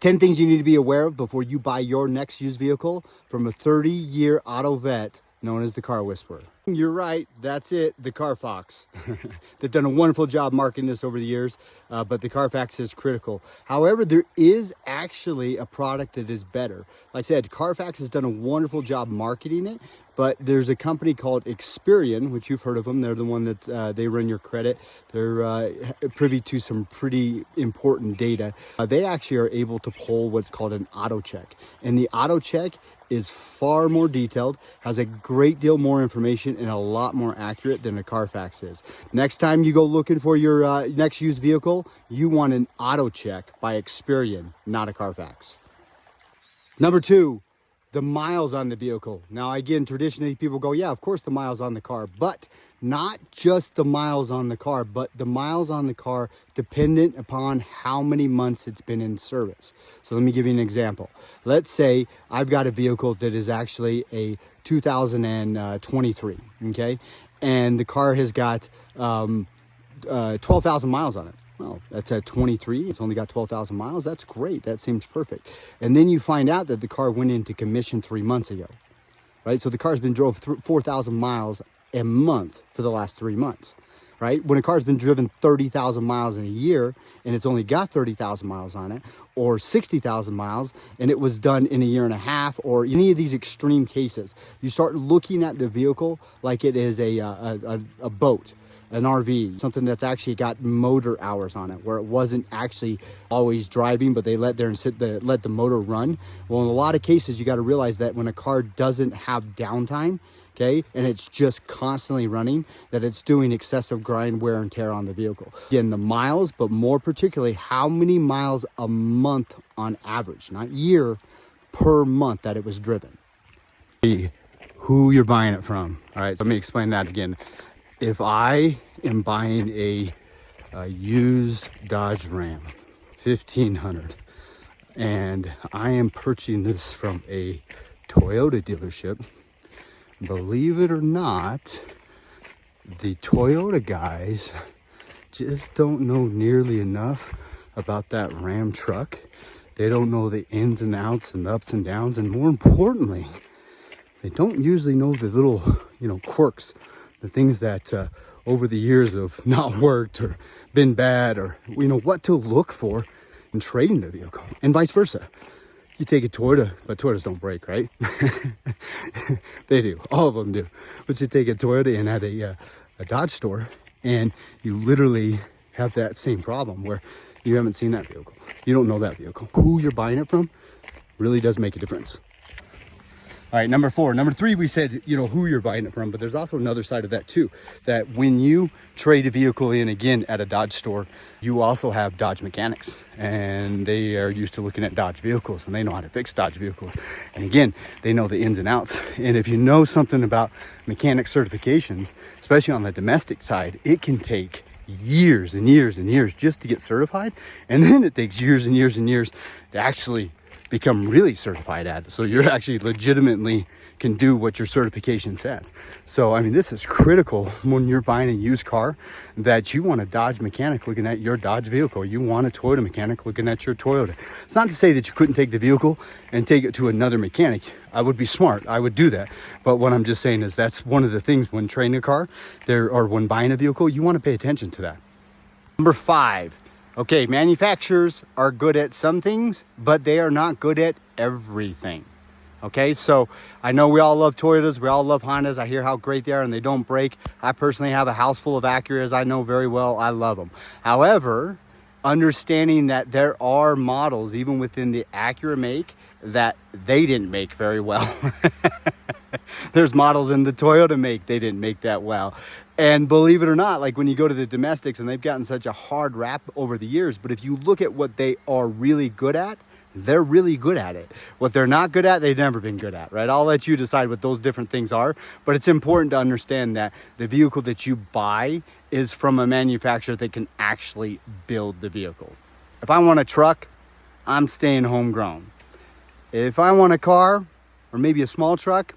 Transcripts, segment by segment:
10 things you need to be aware of before you buy your next used vehicle from a 30-year auto vet known as the Car Whisperer. You're right, that's it, the Carfax. They've done a wonderful job marketing this over the years, but the Carfax is critical. However, there is actually a product that is better. Like I said, Carfax has done a wonderful job marketing it, but there's a company called Experian, which you've heard of them. They're the one that they run your credit. They're privy to some pretty important data. They actually are able to pull what's called an auto check. And the auto check is far more detailed, has a great deal more information, and a lot more accurate than a Carfax is. Next time you go looking for your next used vehicle, you want an auto check by Experian, not a Carfax. Number 2, the miles on the vehicle. Now again, traditionally people go, yeah, of course the miles on the car, but not just the miles on the car, but the miles on the car dependent upon how many months it's been in service. So let me give you an example. Let's say I've got a vehicle that is actually a 2023, okay? And the car has got 12,000 miles on it. Well, that's at 23. It's only got 12,000 miles. That's great. That seems perfect. And then you find out that the car went into commission 3 months ago, right? So the car's been drove 4,000 miles a month for the last 3 months, right? When a car's been driven 30,000 miles in a year and it's only got 30,000 miles on it, or 60,000 miles, and it was done in a year and a half, or any of these extreme cases, you start looking at the vehicle like it is a boat, an RV, something that's actually got motor hours on it, where it wasn't actually always driving, but they let the motor run. Well, in a lot of cases, you got to realize that when a car doesn't have downtime, okay, and it's just constantly running, that it's doing excessive grind, wear, and tear on the vehicle. Again, the miles, but more particularly, how many miles a month on average, not year, per month that it was driven. Who you're buying it from. All right, so let me explain that again. If I am buying a used Dodge Ram 1500 and I am purchasing this from a Toyota dealership, believe it or not, the Toyota guys just don't know nearly enough about that Ram truck. They don't know the ins and outs and ups and downs, and more importantly, they don't usually know the little, quirks, the things that over the years have not worked or been bad, or what to look for in trading the vehicle, and vice versa. You take a Toyota, but Toyotas don't break, right? They do, all of them do. But you take a Toyota and at a Dodge store, and you literally have that same problem where you haven't seen that vehicle, you don't know that vehicle. Who you're buying it from really does make a difference. All right, number 4. Number 3, we said, who you're buying it from, but there's also another side of that too, that when you trade a vehicle in, again, at a Dodge store, you also have Dodge mechanics, and they are used to looking at Dodge vehicles, and they know how to fix Dodge vehicles. And again, they know the ins and outs. And if you know something about mechanic certifications, especially on the domestic side, it can take years and years and years just to get certified. And then it takes years and years and years to actually become really certified at it. So you're actually legitimately can do what your certification says. So, I mean, this is critical when you're buying a used car, that you want a Dodge mechanic looking at your Dodge vehicle. You want a Toyota mechanic looking at your Toyota. It's not to say that you couldn't take the vehicle and take it to another mechanic. I would be smart. I would do that. But what I'm just saying is that's one of the things when trading a car or when buying a vehicle, you want to pay attention to that. Number 5. Okay, manufacturers are good at some things, but they are not good at everything. Okay, so I know we all love Toyotas, we all love Hondas. I hear how great they are and they don't break. I personally have a house full of Acuras. I know very well, I love them. However, understanding that there are models, even within the Acura make, that they didn't make very well. There's models in the Toyota make they didn't make that well. And believe it or not, like when you go to the domestics, and they've gotten such a hard rap over the years, but if you look at what they are really good at, they're really good at it. What they're not good at, they've never been good at, right? I'll let you decide what those different things are, but it's important to understand that the vehicle that you buy is from a manufacturer that can actually build the vehicle. If I want a truck, I'm staying homegrown. If I want a car, or maybe a small truck,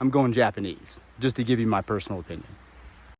I'm going Japanese, just to give you my personal opinion.